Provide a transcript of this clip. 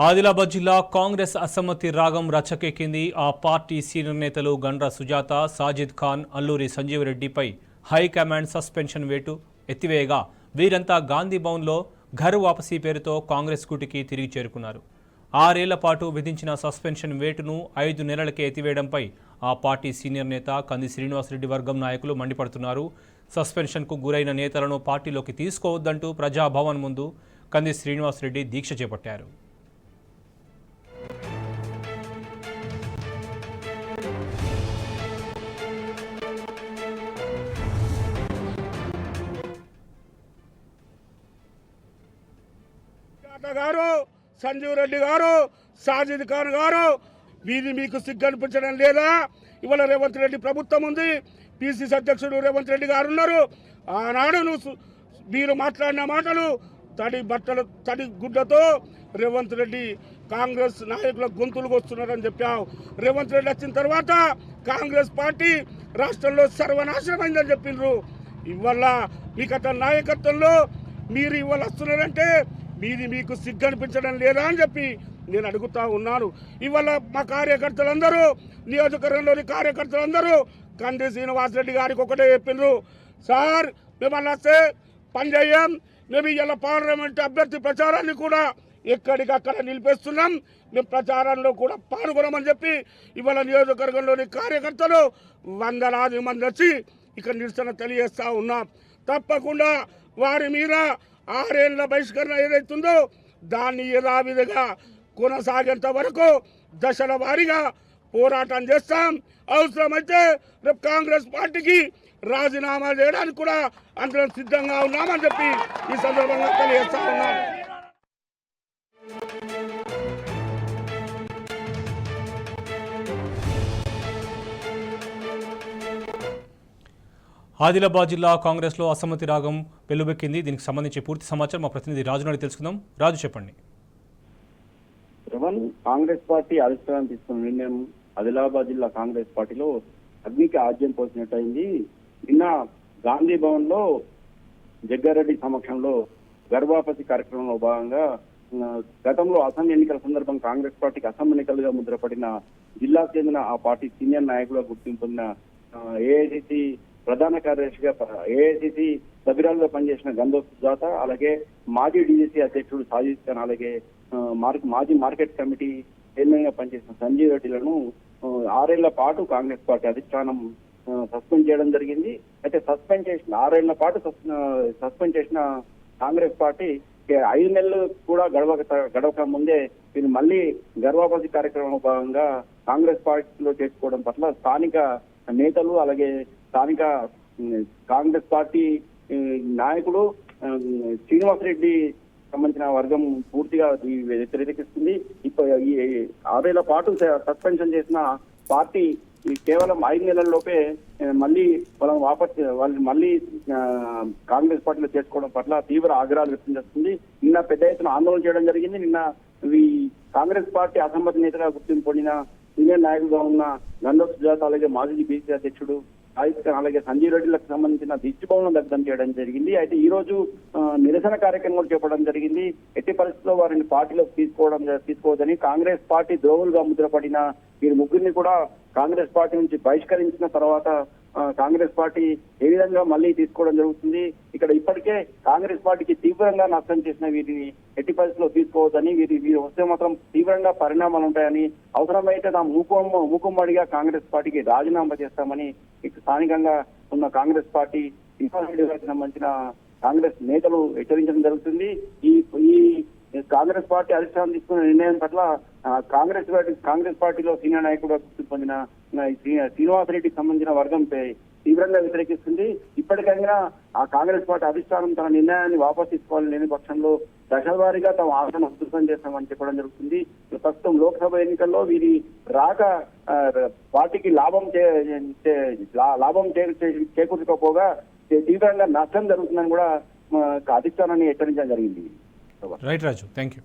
ఆదిలాబాద్ జిల్లా కాంగ్రెస్ అసమ్మతి రాగం రచ్చకెక్కింది. ఆ పార్టీ సీనియర్ నేతలు గండ్ర సుజాత, సాజిద్ ఖాన్, అల్లూరి సంజీవ్ రెడ్డిపై హైకమాండ్ సస్పెన్షన్ వేటు ఎత్తివేయగా వీరంతా గాంధీ భవన్లో ఘర్ వాపసీ పేరుతో కాంగ్రెస్ కూటికి తిరిగి చేరుకున్నారు. 6 ఏళ్ల పాటు విధించిన సస్పెన్షన్ వేటును 5 నెలలకే ఎత్తివేయడంపై ఆ పార్టీ సీనియర్ నేత కంది శ్రీనివాసరెడ్డి వర్గం నాయకులు మండిపడుతున్నారు. సస్పెన్షన్కు గురైన నేతలను పార్టీలోకి తీసుకోవద్దంటూ ప్రజాభవన్ ముందు కంది శ్రీనివాసరెడ్డి దీక్ష చేపట్టారు. గారు, సంజీవ్ రెడ్డి గారు, సాజిద్ ఖాన్ గారు, మీకు సిగ్గు అనిపించడం లేదా? ఇవాళ రేవంత్ రెడ్డి ప్రభుత్వం ఉంది, పిసిసి అధ్యక్షుడు రేవంత్ రెడ్డి గారు ఉన్నారు. ఆనాడు మీరు మాట్లాడిన మాటలు తడి గుడ్డతో రేవంత్ రెడ్డి కాంగ్రెస్ నాయకుల గొంతులకు వస్తున్నారని చెప్పావు. రేవంత్ రెడ్డి వచ్చిన తర్వాత కాంగ్రెస్ పార్టీ రాష్ట్రంలో సర్వనాశనమైందని చెప్పిండ్రు. ఇవాళ మీకు అతని నాయకత్వంలో మీరు ఇవాళ వస్తున్నారంటే మీకు సిగ్గు అనిపించడం లేదా అని చెప్పి నేను అడుగుతా ఉన్నాను. ఇవాళ మా కార్యకర్తలందరూ, నియోజకవర్గంలోని కార్యకర్తలందరూ కంది శ్రీనివాసరెడ్డి గారికి ఒకటే చెప్పిండ్రు, సార్ మేము వస్తే పనిచేయం, మేము ఇవాళ పార్లమెంట్ అభ్యర్థి ప్రచారాన్ని కూడా ఎక్కడికక్కడ నిలిపేస్తున్నాం, మేము ప్రచారంలో కూడా పాల్గొనమని చెప్పి ఇవాళ నియోజకవర్గంలోని కార్యకర్తలు వందలాది మంది వచ్చి ఇక్కడ నిరసన తెలియజేస్తూ ఉన్నాం. తప్పకుండా వారి మీద 6 ఏళ్ల బహిష్కరణ ఏదైతుందో దాన్ని యథావిధిగా కొనసాగేంత వరకు దశల వారీగా పోరాటం చేస్తాం. అవసరమైతే రేపు కాంగ్రెస్ పార్టీకి రాజీనామా చేయడానికి కూడా అందరం సిద్ధంగా ఉన్నామని చెప్పి ఈ సందర్భంగా తెలియజేస్తా ఉన్నాం. ఆదిలాబాద్ జిల్లా కాంగ్రెస్లో అసమ్మతి రాగం వెల్లుబెక్కింది. దీనికి సంబంధించి పూర్తి సమాచారం మా ప్రతినిధి రాజు నాడి తెలుసుకుందాం. రాజు, చెప్పండి. కాంగ్రెస్ పార్టీ అధిష్టానం తీసుకున్న నిర్ణయం ఆదిలాబాద్ జిల్లా కాంగ్రెస్ పార్టీలో అగ్నికి ఆజ్యం పోసినట్టయింది. నిన్న గాంధీ భవన్ లో జగ్గారెడ్డి సమక్షంలో గర్భాపతి కార్యక్రమంలో భాగంగా గతంలో అసెంబ్లీ ఎన్నికల సందర్భంగా కాంగ్రెస్ పార్టీకి అసెంబ్లీ ఎన్నికలుగా ముద్రపడిన జిల్లాకు చెందిన ఆ పార్టీ సీనియర్ నాయకులుగా గుర్తింపు పొందిన ఏఐసిసి ప్రధాన కార్యదర్శిగా ఏఐసిసి సభ్యురాలుగా పనిచేసిన గంధ సుజాత, అలాగే మాజీ డీజీసీ అధ్యక్షుడు సాజిద్ ఖాన్, అలాగే మాజీ మార్కెట్ కమిటీ చైర్మన్ గా పనిచేసిన సంజీవ్ రెడ్డిలను 6 ఏళ్ల పాటు కాంగ్రెస్ పార్టీ అధిష్టానం సస్పెండ్ చేయడం జరిగింది. అయితే 6 ఏళ్ల పాటు సస్పెండ్ చేసిన కాంగ్రెస్ పార్టీ 5 నెలలు కూడా గడవక ముందే వీళ్ళు మళ్ళీ గర్భాపతి కార్యక్రమంలో భాగంగా కాంగ్రెస్ పార్టీలో చేర్చుకోవడం పట్ల స్థానిక నేతలు, అలాగే స్థానిక కాంగ్రెస్ పార్టీ నాయకుడు శ్రీనివాసరెడ్డి సంబంధించిన వర్గం పూర్తిగా వ్యతిరేకిస్తుంది. ఇప్పుడు ఈ 6 ఏళ్ల పాటు సస్పెన్షన్ చేసిన పార్టీ కేవలం 5 నెలల్లోపే మళ్ళీ వాళ్ళు మళ్ళీ కాంగ్రెస్ పార్టీలో చేసుకోవడం పట్ల తీవ్ర ఆగ్రహాలు వ్యక్తం చేస్తుంది. నిన్న పెద్ద ఎత్తున ఆందోళన చేయడం జరిగింది. నిన్న ఈ కాంగ్రెస్ పార్టీ అసమ్మతి నేతగా గుర్తింపు పొందిన సీనియర్ నాయకులుగా ఉన్న గంధ సుజాత, అలాగే మాజీ బీసీ అధ్యక్షుడు సాజిద్ ఖాన్, అలాగే సంజీవ్ రెడ్డిలకు సంబంధించిన దిష్టిబొమ్మను దగ్ధం చేయడం జరిగింది. అయితే ఈ రోజు నిరసన కార్యక్రమం కూడా చేపట్టడం జరిగింది. ఎట్టి పరిస్థితుల్లో వారిని పార్టీలోకి తీసుకోవద్దని, కాంగ్రెస్ పార్టీ ద్రోహులుగా ముద్రపడిన వీరి ముగ్గురిని కూడా కాంగ్రెస్ పార్టీ నుంచి బహిష్కరించిన తర్వాత కాంగ్రెస్ పార్టీ ఏ విధంగా మళ్ళీ తీసుకోవడం జరుగుతుంది. ఇక్కడ ఇప్పటికే కాంగ్రెస్ పార్టీకి తీవ్రంగా నష్టం చేసిన వీరిని ఎట్టి పరిస్థితుల్లో తీసుకోవద్దని, వీరు వస్తే మాత్రం తీవ్రంగా పరిణామాలు ఉంటాయని, అవసరమైతే మూకుమ్మడిగా కాంగ్రెస్ పార్టీకి రాజీనామా చేస్తామని స్థానికంగా ఉన్న కాంగ్రెస్ పార్టీ గారికి సంబంధించిన కాంగ్రెస్ నేతలు హెచ్చరించడం జరుగుతుంది. ఈ కాంగ్రెస్ పార్టీ అధిష్టానం తీసుకున్న నిర్ణయం పట్ల కాంగ్రెస్ పార్టీలో సీనియర్ నాయకుడుగా గుర్తింపు పొందిన శ్రీనివాసరెడ్డికి సంబంధించిన వర్గం తీవ్రంగా వ్యతిరేకిస్తుంది. ఇప్పటికైనా ఆ కాంగ్రెస్ పార్టీ అధిష్టానం తన నిర్ణయాన్ని వాపసు తీసుకోవాలని లేని పక్షంలో దశల వారీగా తమ ఆశను అదృష్టం చేస్తామని చెప్పడం జరుగుతుంది. ప్రస్తుతం లోక్సభ ఎన్నికల్లో వీరి రాక పార్టీకి లాభం చేకూర్చకపోగా తీవ్రంగా నష్టం జరుగుతుందని కూడా అధిష్టానాన్ని హెచ్చరించడం జరిగింది. Right Raju, thank you.